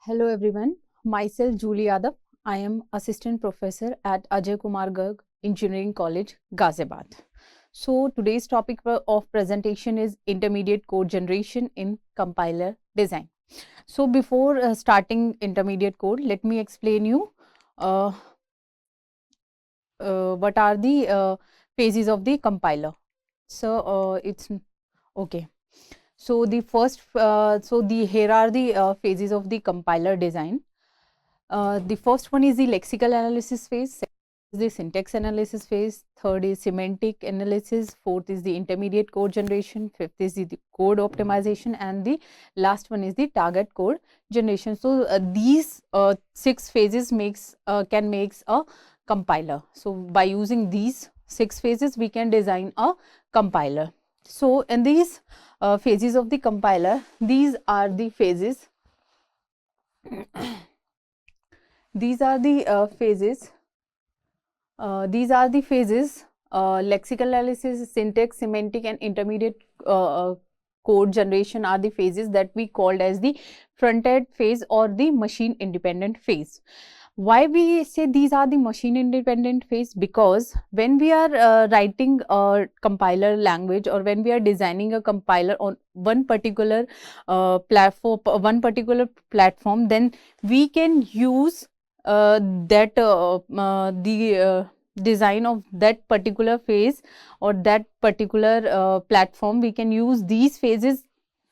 Hello everyone, myself Juli Yadav. I am assistant professor at Ajay Kumar Garg Engineering College, Ghaziabad. So today's topic of presentation is intermediate code generation in compiler design. So before starting intermediate code, let me explain you what are the phases of the compiler. So it's okay. So the first, here are the phases of the compiler design. The first one is the lexical analysis phase, second is the syntax analysis phase, third is semantic analysis, fourth is the intermediate code generation, fifth is the code optimization, and the last one is the target code generation. So these 6 phases can make a compiler. So by using these 6 phases, we can design a compiler. So in these phases of the compiler, these are the phases. These are the phases. Lexical analysis, syntax, semantic, and intermediate code generation are the phases that we called as the front-end phase or the machine-independent phase. Why we say these are the machine-independent phase? Because when we are writing a compiler language or when we are designing a compiler on one particular platform, then we can use design of that particular phase or that particular platform. We can use these phases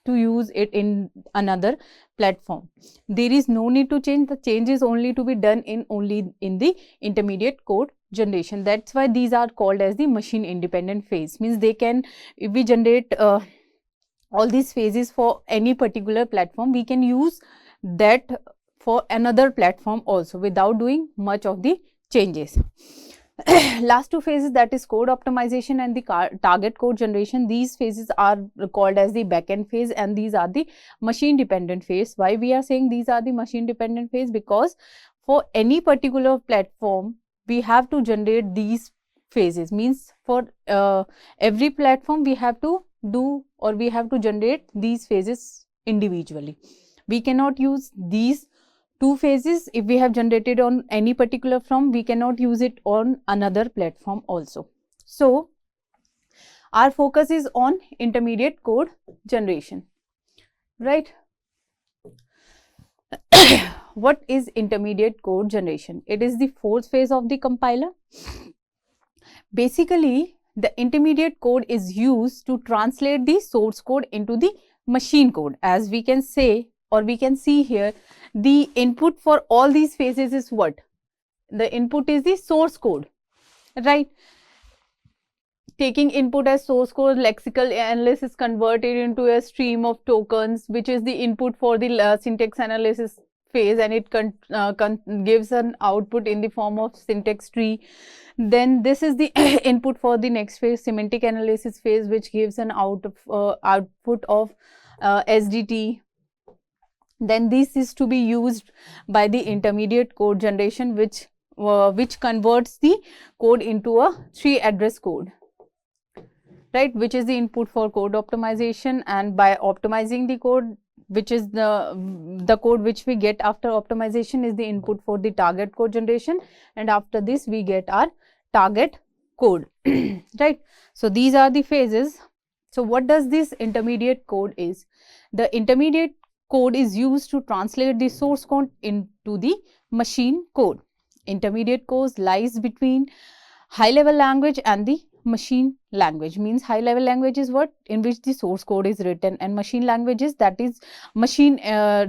to use it in another platform. There is no need to change. The change is only to be done only in the intermediate code generation. That's why these are called as the machine independent phase. Means they can, if we generate all these phases for any particular platform, we can use that for another platform also without doing much of the changes. Last 2 phases, that is code optimization and the target code generation. These phases are called as the backend phase and these are the machine dependent phase. Why we are saying these are the machine dependent phase? Because for any particular platform, we have to generate these phases. Means for every platform, we have to do or we have to generate these phases individually. We cannot use these 2 phases if we have generated on any particular platform, we cannot use it on another platform also. So our focus is on intermediate code generation, right? What is intermediate code generation? It is the 4th phase of the compiler. Basically, the intermediate code is used to translate the source code into the machine code. As we can say or we can see here, the input for all these phases is what? The input is the source code, right? Taking input as source code, lexical analysis converted into a stream of tokens, which is the input for the syntax analysis phase, and it gives an output in the form of syntax tree. Then this is the input for the next phase, semantic analysis phase, which gives an output of SDT. Then this is to be used by the intermediate code generation, which converts the code into a 3-address code, right? Which is the input for code optimization, and by optimizing the code, which is the code which we get after optimization, is the input for the target code generation, and after this we get our target code, right? So these are the phases. So what does this intermediate code is? The intermediate code is used to translate the source code into the machine code. Intermediate code lies between high level language and the machine language. Means high level language is what? In which the source code is written, and machine language is that is machine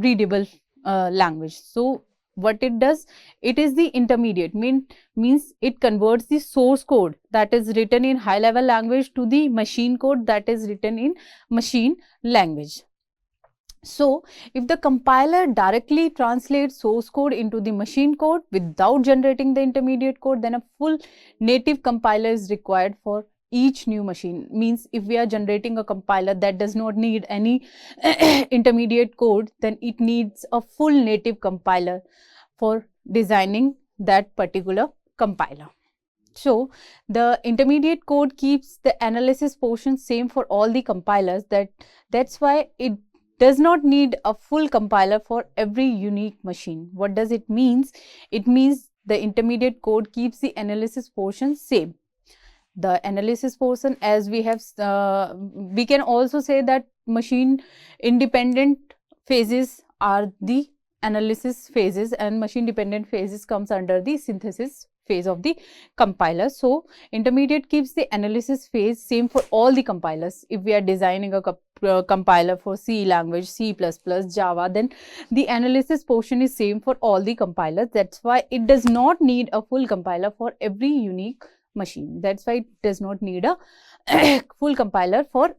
readable language. So what it does? It is the intermediate, means it converts the source code that is written in high level language to the machine code that is written in machine language. So if the compiler directly translates source code into the machine code without generating the intermediate code, then a full native compiler is required for each new machine. Means if we are generating a compiler that does not need any intermediate code, then it needs a full native compiler for designing that particular compiler. So the intermediate code keeps the analysis portion same for all the compilers. That's why it does not need a full compiler for every unique machine. What does it means? It means the intermediate code keeps the analysis portion same. The analysis portion, as we have, we can also say that machine independent phases are the analysis phases, and machine dependent phases comes under the synthesis phase of the compiler. So intermediate keeps the analysis phase same for all the compilers. If we are designing a compiler for C language, C++, Java, then the analysis portion is same for all the compilers. That's why it does not need a full compiler for every unique machine. That's why it does not need a full compiler for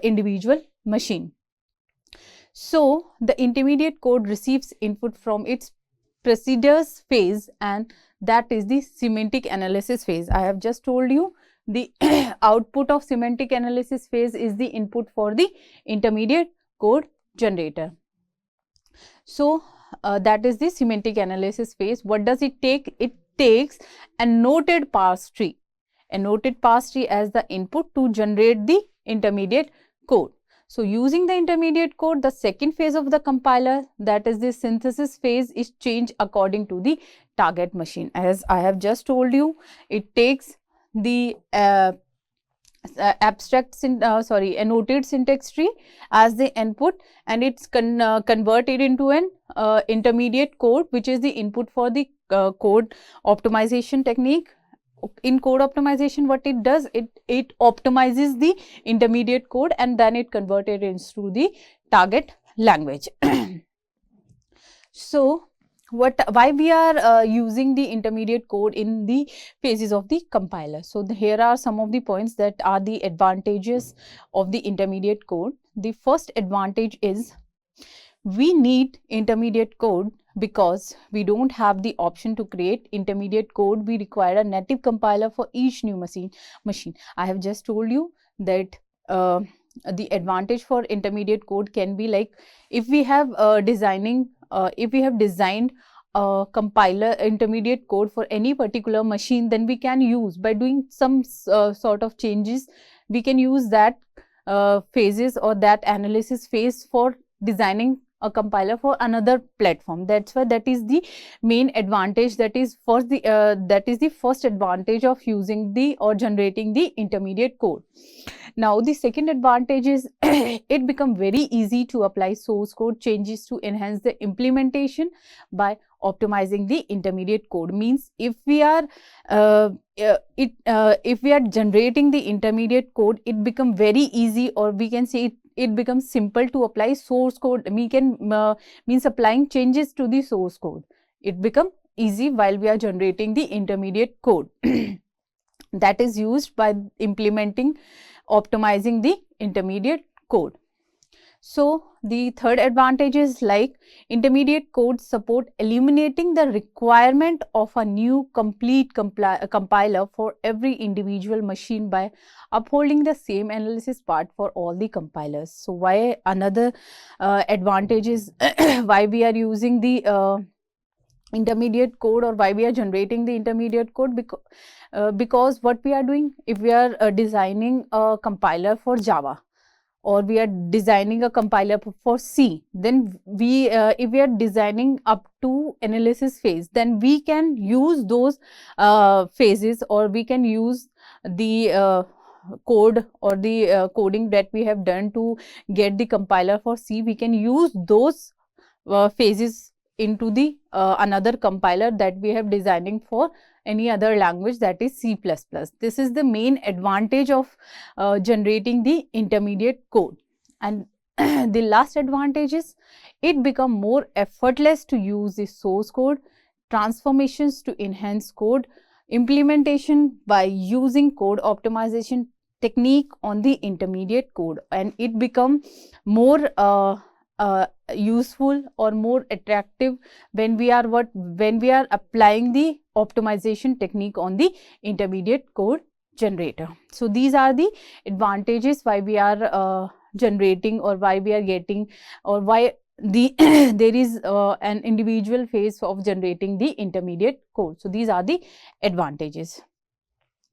individual machine. So the intermediate code receives input from its procedures phase, and that is the semantic analysis phase. I have just told you the output of semantic analysis phase is the input for the intermediate code generator. So that is the semantic analysis phase. What does it take? It takes a noted parse tree, as the input to generate the intermediate code. So using the intermediate code, the second phase of the compiler, that is the synthesis phase, is changed according to the target machine. As I have just told you, it takes the annotated syntax tree as the input, and it's converted into an intermediate code, which is the input for the code optimization technique. In code optimization, what it does, it optimizes the intermediate code and then it converted into the target language. So why we are using the intermediate code in the phases of the compiler? So here are some of the points that are the advantages of the intermediate code. The first advantage is we need intermediate code because we don't have the option to create intermediate code. We require a native compiler for each new machine. I have just told you that the advantage for intermediate code can be like, if we have designed a compiler intermediate code for any particular machine, then we can use, by doing some sort of changes, we can use that phases or that analysis phase for designing a compiler for another platform. That's why that is the main advantage. That is the first advantage of using the or generating the intermediate code. Now the second advantage is it become very easy to apply source code changes to enhance the implementation by optimizing the intermediate code. Means if we are generating the intermediate code, it become very easy, or we can say it becomes simple to apply source code. We can means applying changes to the source code. It become easy while we are generating the intermediate code that is used by optimizing the intermediate code. So the third advantage is like intermediate code support eliminating the requirement of a new complete compiler for every individual machine by upholding the same analysis part for all the compilers. So why another advantage is why we are using the intermediate code, or why we are generating the intermediate code, because what we are doing, if we are designing a compiler for Java, or we are designing a compiler for C, then we if we are designing up to analysis phase, then we can use those phases, or we can use the code or the coding that we have done to get the compiler for C. We can use those phases into the another compiler that we have designing for any other language, that is C++. This is the main advantage of generating the intermediate code. And the last advantage is it become more effortless to use the source code, transformations to enhance code implementation by using code optimization technique on the intermediate code, and it become more useful or more attractive when we are applying the optimization technique on the intermediate code generator. So these are the advantages why we are generating, or why we are getting, or why there is an individual phase of generating the intermediate code. So these are the advantages.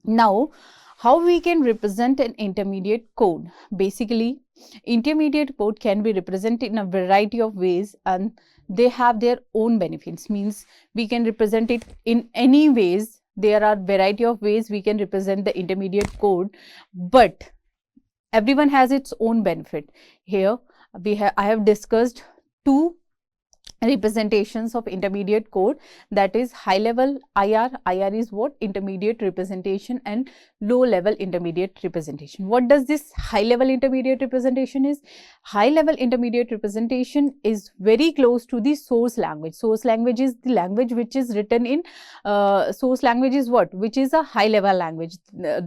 Now how we can represent an intermediate code? Basically Intermediate code can be represented in a variety of ways, and they have their own benefits. Means we can represent it in any ways. There are variety of ways we can represent the intermediate code, but everyone has its own benefit. Here I have discussed two representations of intermediate code, that is high level IR. IR is what? Intermediate representation, and low level intermediate representation. What does this high level intermediate representation is? High level intermediate representation is very close to the source language. Source language is the language which is written in source language is what? Which is a high level language.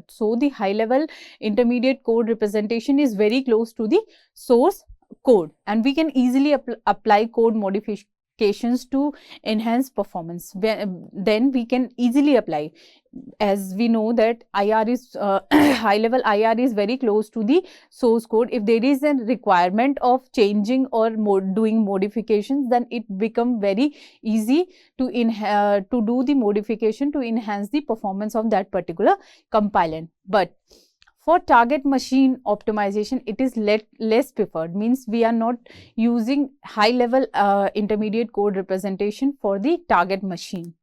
So the high level intermediate code representation is very close to the source code, and we can easily apply code modifications to enhance performance. Then we can easily apply, as we know that IR is high level IR is very close to the source code. If there is a requirement of changing or doing modifications, then it become very easy to do the modification to enhance the performance of that particular compiler. But for target machine optimization, it is less preferred. Means we are not using high level intermediate code representation for the target machine.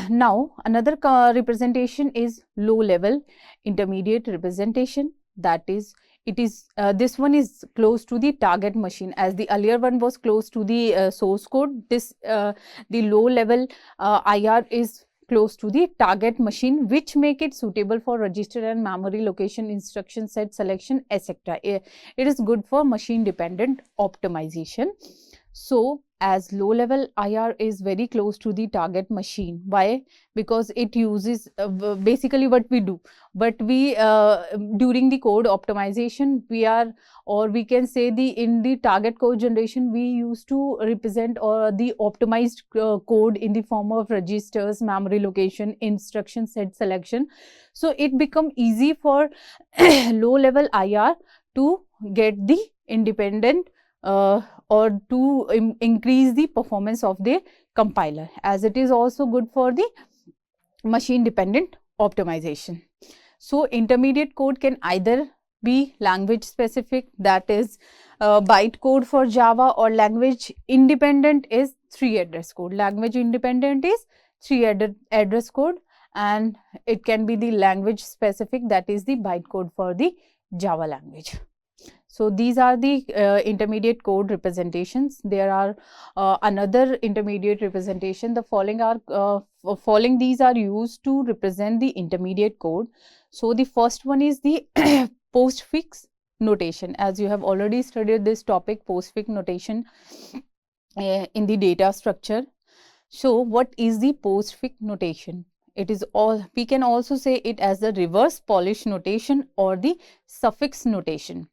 Now another representation is low level intermediate representation. That is, it is this one is close to the target machine, as the earlier one was close to the source code. This the low level IR is close to the target machine, which make it suitable for register and memory location, instruction set selection, etc. It is good for machine dependent optimization. So as low level IR is very close to the target machine. Why? Because it uses basically what we do, but we during the code optimization, we are, or we can say in the target code generation, we used to represent the optimized code in the form of registers, memory location, instruction set selection. So it become easy for low level IR to get the independent or to increase the performance of the compiler, as it is also good for the machine dependent optimization. So intermediate code can either be language specific, that is bytecode for Java, or language independent is 3 address code. Language independent is 3 address code, and it can be the language specific, that is the bytecode for the Java language. So these are the intermediate code representations. There are another intermediate representation. The following are these are used to represent the intermediate code. So the first one is the postfix notation. As you have already studied this topic, postfix notation in the data structure. So what is the postfix notation? It is we can also say it as the reverse Polish notation or the suffix notation.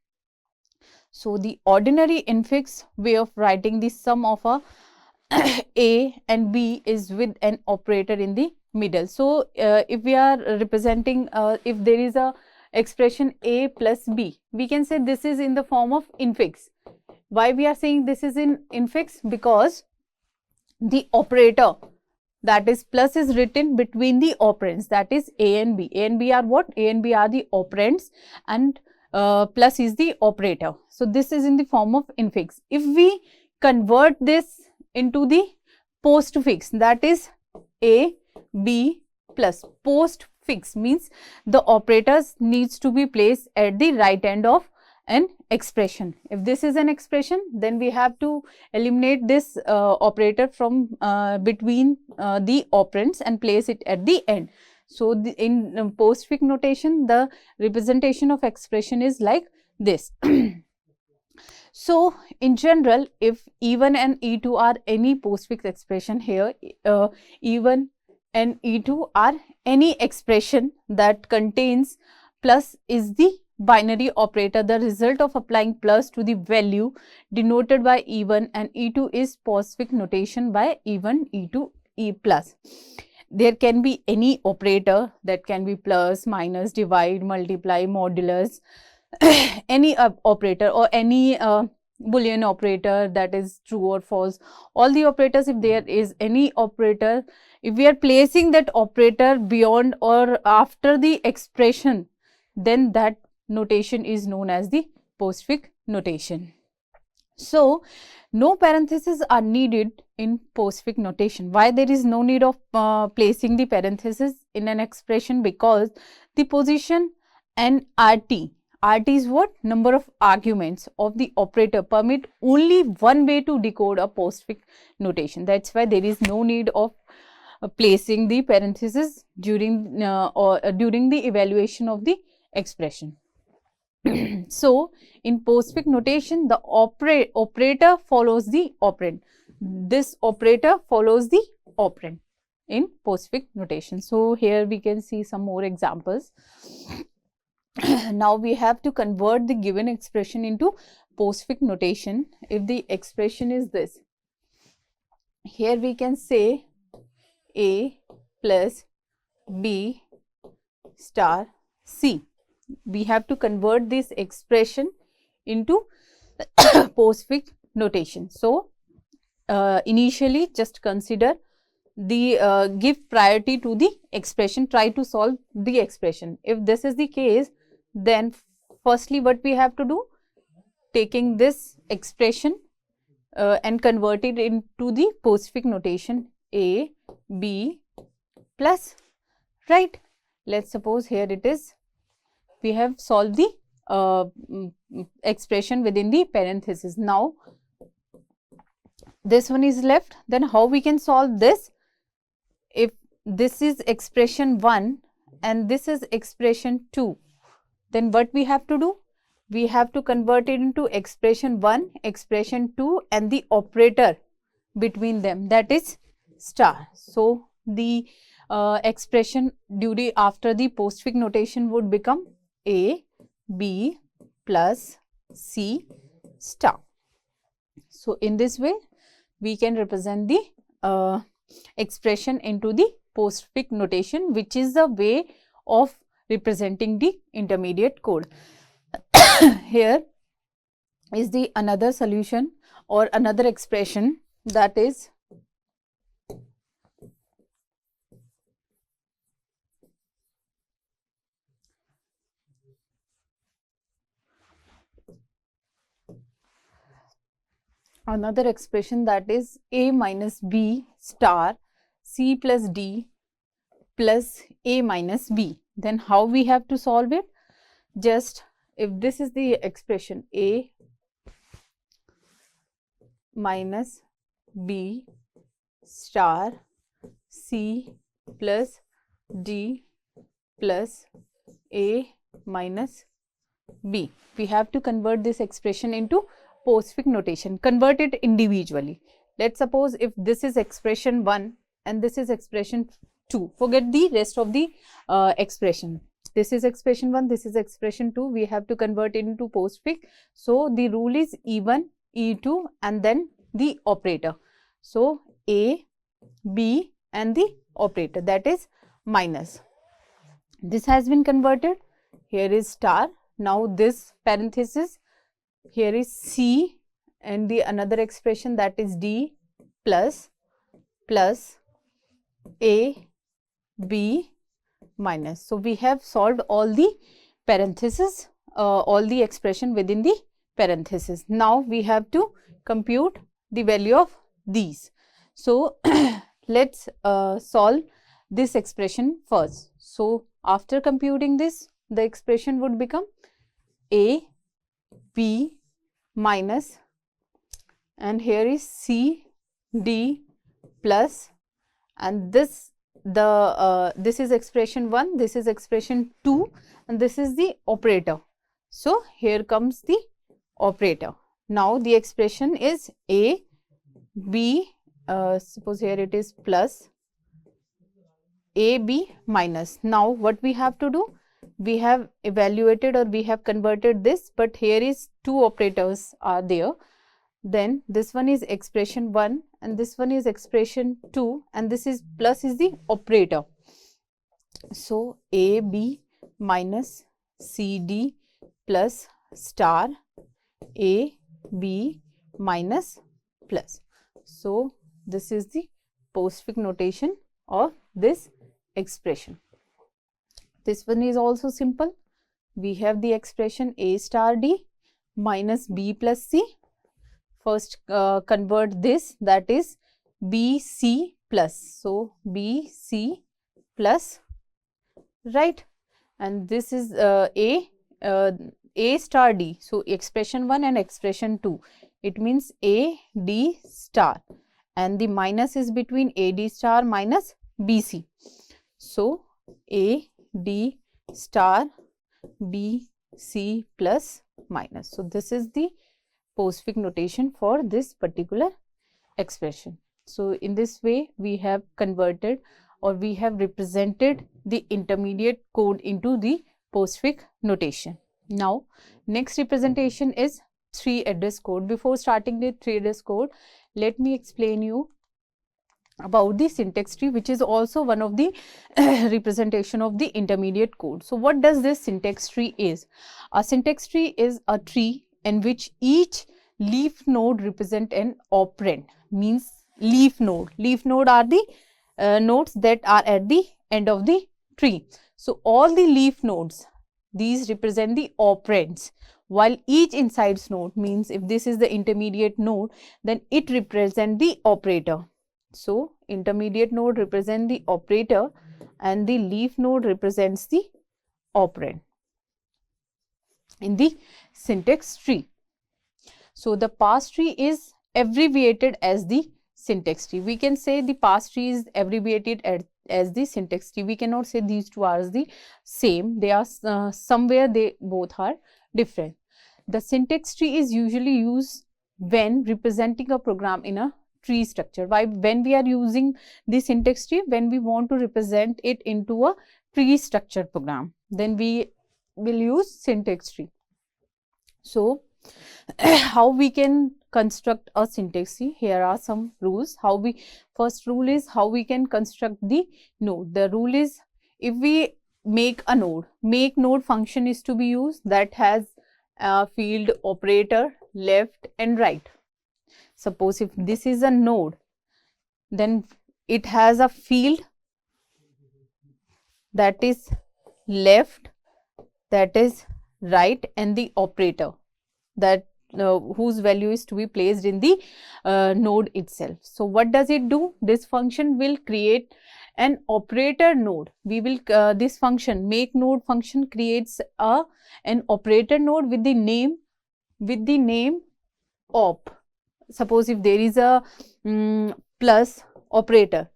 So the ordinary infix way of writing the sum of A and B is with an operator in the middle. So if we are representing, if there is a expression A plus B, we can say this is in the form of infix. Why we are saying this is in infix? Because the operator, that is plus, is written between the operands, that is A and B. A and B are what? A and B are the operands, and plus is the operator. So this is in the form of infix. If we convert this into the postfix, that is A, B plus. Postfix means the operators needs to be placed at the right end of an expression. If this is an expression, then we have to eliminate this operator from between the operands and place it at the end. So in postfix notation, the representation of expression is like this. So in general, if E1 and E2 are any postfix expression, here E1 and E2 are any expression that contains plus is the binary operator, the result of applying plus to the value denoted by E1, and E2 is postfix notation by E1, E2, E plus. There can be any operator, that can be plus, minus, divide, multiply, modulus, any operator, or any Boolean operator, that is true or false. All the operators, if there is any operator, if we are placing that operator beyond or after the expression, then that notation is known as the postfix notation. So, no parentheses are needed in postfix notation. Why there is no need of placing the parentheses in an expression? Because the position and RT is what? Number of arguments of the operator permit only one way to decode a postfix notation. That's why there is no need of placing the parentheses during during the evaluation of the expression. So, in postfix notation, the operator follows the operand. This operator follows the operand in postfix notation. So, here we can see some more examples. Now, we have to convert the given expression into postfix notation. If the expression is this, here we can say A plus B star C. We have to convert this expression into postfix notation. So, initially just consider the give priority to the expression, try to solve the expression. If this is the case, then firstly what we have to do, taking this expression and convert it into the postfix notation A, B plus, right? Let's suppose here it is, we have solved the expression within the parenthesis. Now, this one is left. Then how we can solve this? If this is expression 1 and this is expression 2, then what we have to do? We have to convert it into expression 1, expression 2 and the operator between them, that is star. So, the expression during after the postfix notation would become A, B plus C star. So, in this way we can represent the expression into the postfix notation, which is the way of representing the intermediate code. Here is the another solution or another expression, that is another expression, that is A minus B star C plus D plus A minus B. Then how we have to solve it? Just if this is the expression A minus B star C plus D plus A minus B, we have to convert this expression into postfix notation, convert it individually. Let's suppose if this is expression 1 and this is expression 2, forget the rest of the expression. This is expression 1, this is expression 2, we have to convert it into postfix. So, the rule is E1, E2 and then the operator. So, A, B and the operator, that is minus. This has been converted, here is star. Now, this parenthesis, here is C and the another expression, that is D plus A, B minus. So, we have solved all the parentheses, all the expression within the parenthesis. Now, we have to compute the value of these. So, let's solve this expression first. So, after computing this, the expression would become A, B minus, and here is C, D plus, and this this is expression 1, this is expression 2 and this is the operator. So, here comes the operator. Now, the expression is A, B, suppose here it is plus A, B minus. Now, what we have to do? We have evaluated or we have converted this, but here is two operators are there. Then this one is expression 1 and this one is expression 2 and this is plus is the operator. So, A, B minus C, D plus star A, B minus plus. So, this is the postfix notation of this expression. This one is also simple. We have the expression A star D minus b plus c. First convert this, that is bc plus. So bc plus, right? And this is a star d. So expression 1 and expression 2, it means a d star, and the minus is between a d star minus bc. So a d star bc plus minus. So this is the postfix notation for this particular expression. So in this way we have converted, or we have represented the intermediate code into the postfix notation. Now next representation is 3-address code. Before starting the 3-address code, let me explain you about the syntax tree, which is also one of the representation of the intermediate code. So what does this syntax tree is? A syntax tree is a tree in which each leaf node represent an operand, means leaf node. Leaf node are the nodes that are at the end of the tree. So all the leaf nodes, these represent the operands, while each insides node, means if this is the intermediate node, then it represents the operator. So intermediate node represent the operator and the leaf node represents the operand in the syntax tree. So the parse tree is abbreviated as the syntax tree. We can say the parse tree is abbreviated as the syntax tree. We cannot say these two are the same. They are somewhere they both are different. The syntax tree is usually used when representing a program in a tree structure. Why? When we are using the syntax tree, when we want to represent it into a tree structured program, then we will use syntax tree. So how we can construct a syntax tree? Here are some rules. First rule is how we can construct the node. The rule is, if we make a node, make node function is to be used that has a field operator left and right. Suppose if this is a node, then it has a field that is left, that is right, and the operator that whose value is to be placed in the node itself. So what does it do? This function will create an operator node. We will this function, make node function, creates an operator node with the name op. Suppose if there is a plus operator,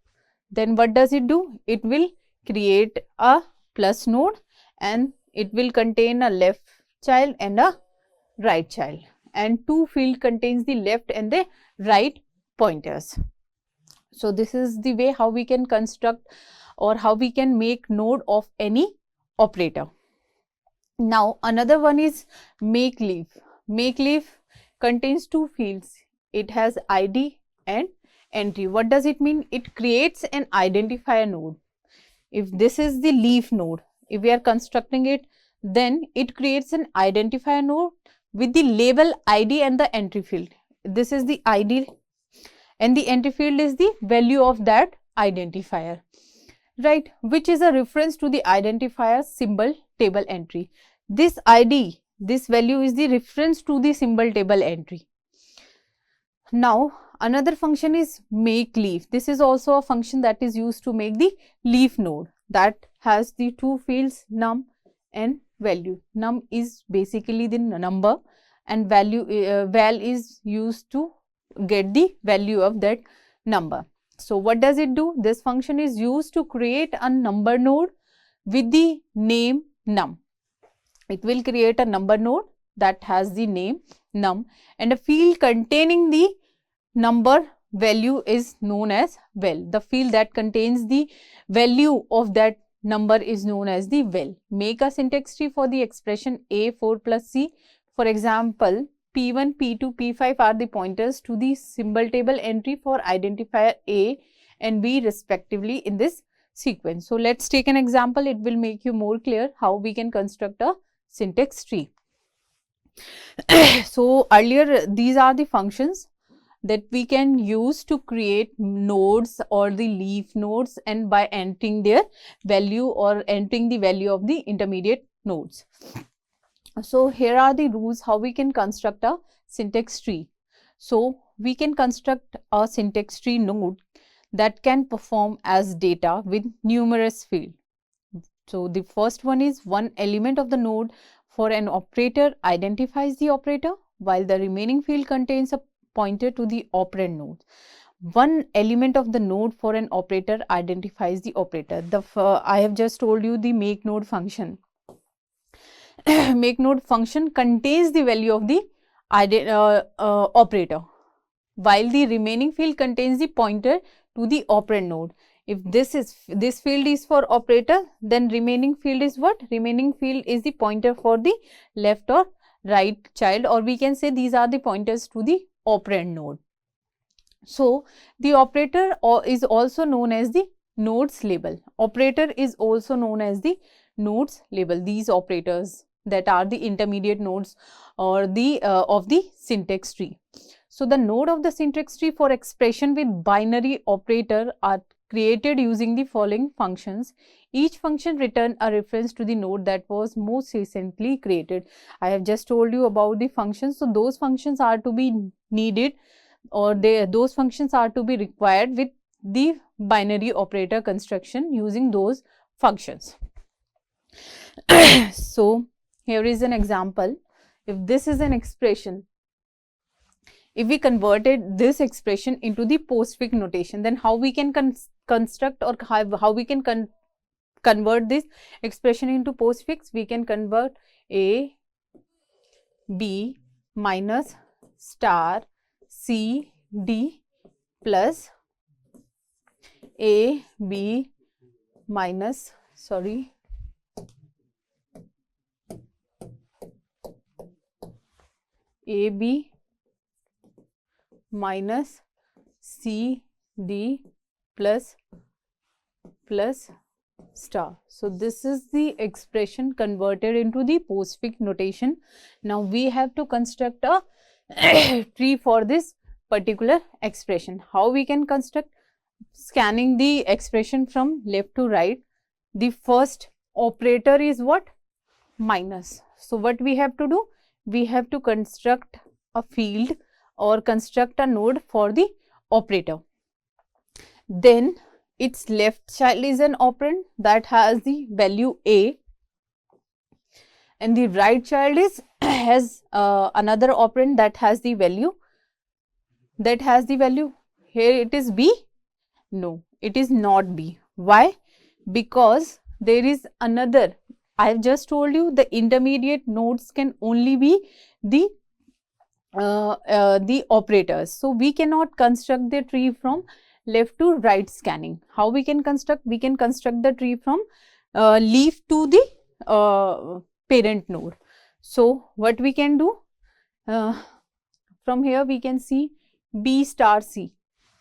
then what does it do? It will create a plus node and it will contain a left child and a right child, and two field contains the left and the right pointers. So this is the way how we can construct or how we can make node of any operator. Now another one is make leaf. Make leaf contains two fields. It has ID and entry. What does it mean? It creates an identifier node. If this is the leaf node, if we are constructing it, then it creates an identifier node with the label ID and the entry field. This is the ID and the entry field is the value of that identifier, right, which is a reference to the identifier symbol table entry. This ID, this value is the reference to the symbol table entry. Now another function is make leaf. This is also a function that is used to make the leaf node that has the two fields num and value. Num is basically the number and value val is used to get the value of that number. So what does it do? This function is used to create a number node with the name num. It will create a number node that has the name num and a field containing the number value is known as val. The field that contains the value of that number is known as the val. Make a syntax tree for the expression A4 plus C. For example, P1, P2, P5 are the pointers to the symbol table entry for identifier A and B respectively in this sequence. So let's take an example. It will make you more clear how we can construct a syntax tree. So earlier these are the functions that we can use to create nodes or the leaf nodes, and by entering their value or entering the value of the intermediate nodes. So here are the rules how we can construct a syntax tree. So we can construct a syntax tree node that can perform as data with numerous fields. So the first one is one element of the node for an operator identifies the operator, while the remaining field contains a pointer to the operand node. One element of the node for an operator identifies the operator. I have just told you the make node function. Make node function contains the value of the operator, while the remaining field contains the pointer to the operand node. If this field is for operator, then remaining field is what? Remaining field is the pointer for the left or right child, or we can say these are the pointers to the operand node. So the operator is also known as the nodes label. Operator is also known as the nodes label. These operators that are the intermediate nodes or the of the syntax tree. So the node of the syntax tree for expression with binary operator are created using the following functions. Each function return a reference to the node that was most recently created. I have just told you about the functions. So those functions are to be needed, or those functions are to be required with the binary operator construction using those functions. So here is an example. If this is an expression, if we converted this expression into the postfix notation, then how we can construct, or how we can convert this expression into postfix? We can convert a, b minus star c d plus a, b minus, a, b minus c d plus star. So this is the expression converted into the postfix notation. Now we have to construct a tree for this particular expression. How we can construct? Scanning the expression from left to right. The first operator is what? Minus. So what we have to do? We have to construct a field or construct a node for the operator. Then its left child is an operand that has the value a, and the right child is has another operand that has the value here it is b. No, it is not b. Why? Because there is another. I have just told you the intermediate nodes can only be the operators. So we cannot construct the tree from left to right scanning. How we can construct? We can construct the tree from leaf to the parent node. So what we can do? From here we can see b star c.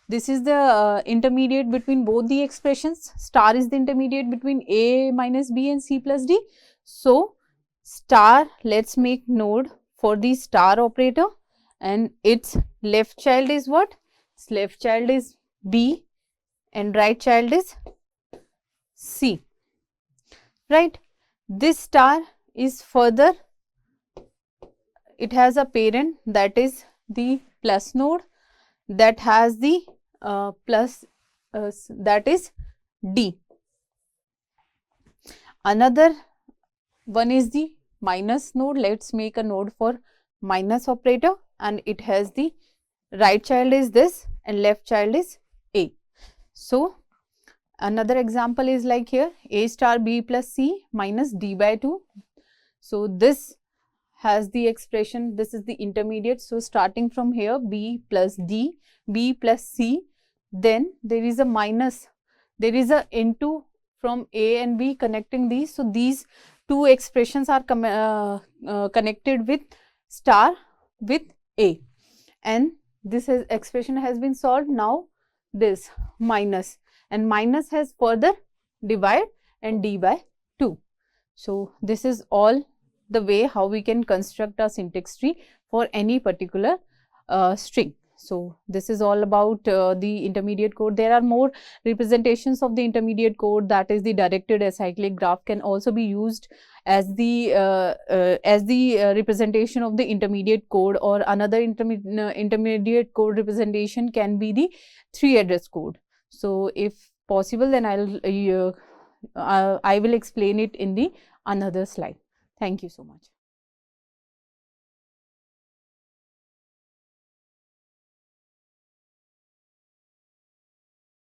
This is the intermediate between both the expressions. Star is the intermediate between a minus b and c plus d. So star, let's make node for the star operator, and its left child is what? Its left child is b and right child is c. Right? This star is further, it has a parent that is the plus node that has the plus that is d. Another one is the minus node. Let's make a node for minus operator, and it has the right child is this and left child is a. So another example is like here, a star b plus c minus d by 2. So this has the expression, this is the intermediate. So starting from here, b plus d, b plus c, then there is a minus, there is a into from a and b connecting these. So these two expressions are connected with star with a, and this expression has been solved. Now this minus, and minus has further divide and d by 2. So this is all the way how we can construct a syntax tree for any particular string. So this is all about the intermediate code. There are more representations of the intermediate code, that is the directed acyclic graph can also be used as the representation of the intermediate code, or another intermediate code representation can be the 3-address code. So if possible, then I will explain it in the another slide. Thank you so much.